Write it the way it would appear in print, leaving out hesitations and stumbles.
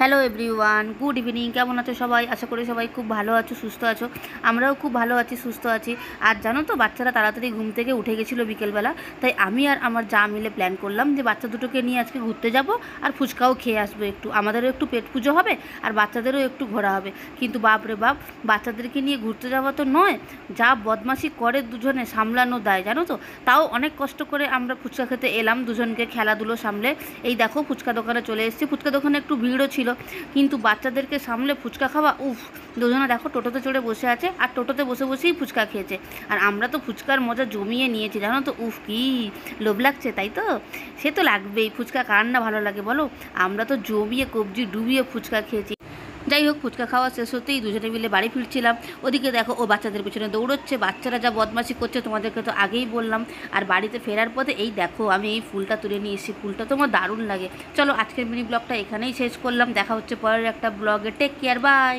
Hello everyone, good evening. কেমন আছো সবাই? আশা করি সবাই খুব ভালো আছো, সুস্থ আছো। আমরাও খুব ভালো আছি, সুস্থ আছি। আর জানো তো, বাচ্চারা তাড়াতাড়ি ঘুম থেকে উঠে গেছিলো বিকেলবেলা। তাই আমি আর আমার যা মিলে প্ল্যান করলাম যে বাচ্চা দুটোকে নিয়ে আজকে ঘুরতে যাব আর ফুচকাও খেয়ে আসবো একটু। আমাদেরও একটু পেট পুজো হবে আর বাচ্চাদেরও একটু ঘোরা হবে। কিন্তু বাপ রে বাপ, বাচ্চাদেরকে নিয়ে ঘুরতে যাওয়া তো নয়, যা বদমাশি করে দুজনে, সামলানো দায় জানো তো। তাও অনেক কষ্ট করে আমরা ফুচকা খেতে এলাম, দুজনকে খেলাধুলো সামলে। এই দেখো ফুচকা দোকানে চলে এসেছি। ফুচকা দোকানে একটু ভিড়ও ছিল, কিন্তু বাচ্চাদেরকে সামলে ফুচকা খাওয়া, উফ। দুজনে দেখো টোটোতে চড়ে বসে আছে আর টোটোতে বসে বসেই ফুচকা খেয়েছে। আর আমরা তো ফুচকার মজা জমিয়ে নিয়েছি জানো তো। উফ, কি লোভ লাগছে, তাই তো? সে তো লাগবেই, ফুচকা কার না ভালো লাগে বলো। আমরা তো জমিয়ে কবজি ডুবিয়ে ফুচকা খেয়েছি। যাই হোক, ফুচকা খাওয়া শেষ হতেই দুজনে মিলে বাড়ি ফিরছিলাম। ওদিকে দেখো ও বাচ্চাদের পিছনে দৌড়চ্ছে, বাচ্চারা যা বদমাশি করছে তোমাদেরকে তো আগেই বললাম। আর বাড়িতে ফেরার পথে এই দেখো আমি এই ফুলটা তুলে নিয়ে এসেছি। ফুলটা তো আমার দারুণ লাগে। চলো আজকের মিনি ব্লগটা এখানেই শেষ করলাম। দেখা হচ্ছে পরের একটা ব্লগে। Take care, by.